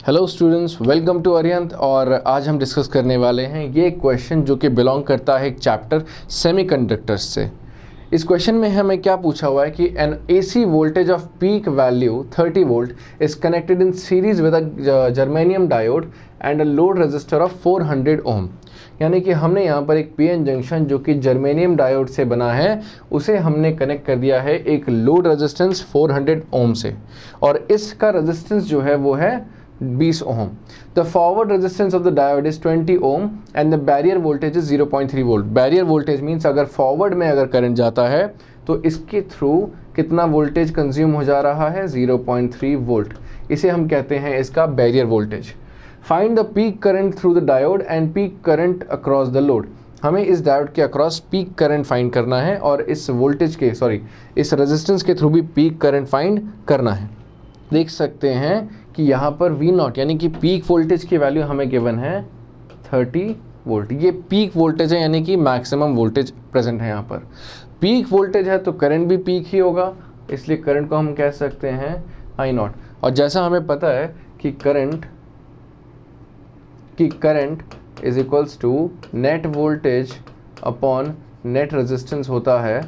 Hello students, welcome to Arihant. और आज हम डिस्कस करने वाले हैं ये क्वेश्चन जो कि बिलोंग करता है एक चैप्टर सेमीकंडक्टर्स से। इस क्वेश्चन में हमें क्या पूछा हुआ है कि N AC voltage off peak value 30 volt is connected in series with a germanium diode and a load register of 400 ओम। यानी कि हमने यहाँ पर एक पीएन जंक्शन जो कि जर्मेनियम डायोड से बना है उसे हमने कनेक्ट कर दिया है एक लोड रेजिस्टेंस 400 ओम से, और इसका रेजिस्टेंस जो है वो है 20 ohm. The forward resistance of the diode is 20 ohm and the barrier voltage is 0.3 volt. Barrier voltage means अगर फॉरवर्ड में अगर करंट जाता है तो इसके थ्रू कितना वोल्टेज कंज्यूम हो जा रहा है, 0.3 वोल्ट। इसे हम कहते हैं इसका barrier voltage. Find the peak current through the diode and peak current across the load. हमें इस डायोड के अक्रॉस पीक करंट फाइंड करना है और इस वोल्टेज के इस रेजिस्टेंस के थ्रू भी पीक करंट फाइंड करना है। देख सकते हैं कि यहाँ पर V0 यानी कि पीक वोल्टेज की वैल्यू हमें गिवन है 30 वोल्ट। ये पीक वोल्टेज है यानी कि मैक्सिमम वोल्टेज प्रेजेंट है। यहाँ पर पीक वोल्टेज है तो करंट भी पीक ही होगा, इसलिए करंट को हम कह सकते हैं I0। और जैसा हमें पता है कि current is equals to net voltage upon net resistance होता है,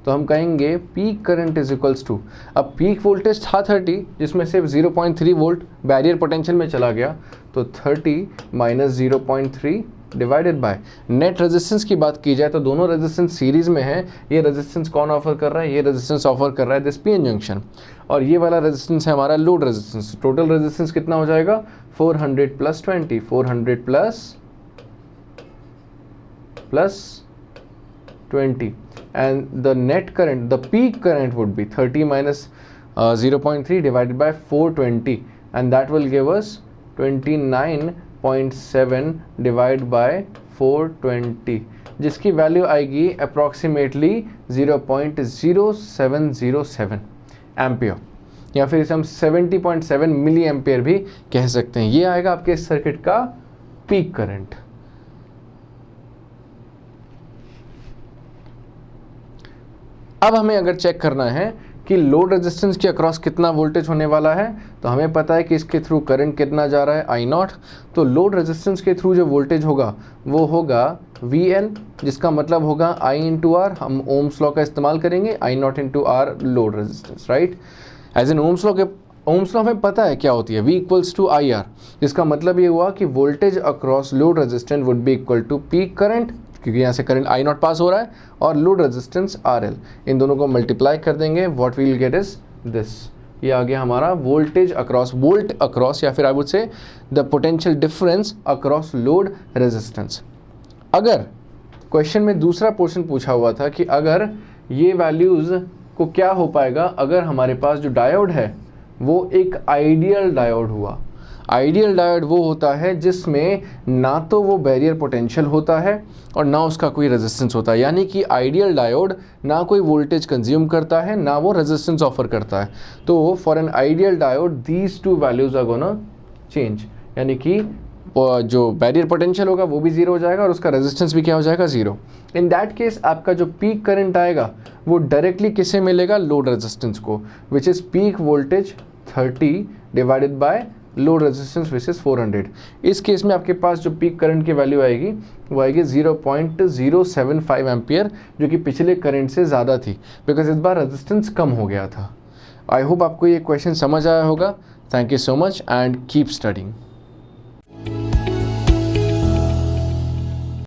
तो हम कहेंगे peak current is equals to, अब पीक वोल्टेज था 30 जिसमें से 0.3 वोल्ट बैरियर पोटेंशियल में चला गया, तो 30 minus 0.3 divided by net resistance की बात की जाए तो दोनों रेजिस्टेंस सीरीज में है। ये रेजिस्टेंस कौन ऑफर कर रहा है, ये रेजिस्टेंस ऑफर कर रहा है दिस पीएन जंक्शन, और ये वाला रेजिस्टेंस है हमारा लोड रेजिस्टेंस। टोटल रेजिस्टेंस कितना हो जाएगा 400 plus 20, 400 plus 20, and the net current, the peak current would be 30 minus 0.3 divided by 420, and that will give us 29.7 divided by 420, जिसकी वैल्यू आएगी अप्रॉक्सीमेटली 0.0707 एम्पियर, या फिर इसे हम 70.7 मिली एम्पियर भी कह सकते हैं। ये आएगा आपके सर्किट का पीक करंट। अब हमें अगर चेक करना है कि लोड रेजिस्टेंस के अक्रॉस कितना वोल्टेज होने वाला है, तो हमें पता है कि इसके थ्रू करंट कितना जा रहा है I0, तो लोड रेजिस्टेंस के थ्रू जो वोल्टेज होगा वो होगा VN, जिसका मतलब होगा I इंटू आर। हम ओम्स लॉ का इस्तेमाल करेंगे, I0 into R load resistance, right. As an ohm's law हमें पता है क्या होती है, V इक्वल्स टू IR, जिसका मतलब ये हुआ कि voltage across load resistance would be equal to peak current, क्योंकि यहाँ से करंट I0 पास हो रहा है, और लोड रेजिस्टेंस RL। इन दोनों को मल्टीप्लाई कर देंगे, what we will get is this. ये आ गया हमारा वोल्टेज अक्रॉस, वोल्ट अक्रॉस, या फिर I would say the potential difference across load resistance. अगर क्वेश्चन में दूसरा पोर्शन पूछा हुआ था कि अगर ये वैल्यूज को क्या हो पाएगा अगर हमारे पास जो डायोड है वो एक आइडियल डायोड हुआ। आइडियल डायोड वो होता है जिसमें ना तो वो बैरियर पोटेंशियल होता है और ना उसका कोई रेजिस्टेंस होता है, यानी कि आइडियल डायोड ना कोई वोल्टेज कंज्यूम करता है ना वो रेजिस्टेंस ऑफर करता है। तो for an ideal diode these two values are gonna change, यानी कि जो बैरियर पोटेंशियल होगा वो भी जीरो हो जाएगा और उसका रेजिस्टेंस भी क्या हो जाएगा, जीरो। इन दैट केस आपका जो पीक करंट आएगा वो डायरेक्टली किसे मिलेगा, लोड रेजिस्टेंस को, which is peak voltage 30 divided by load resistance which is 400। इस केस में आपके पास जो पीक करंट की वैल्यू आएगी वो आएगी 0.075 एम्पियर, जो कि पिछले करंट से ज़्यादा थी बिकॉज इस बार रेजिस्टेंस कम हो गया था। आई होप आपको ये क्वेश्चन समझ आया होगा। Thank you so much and keep studying.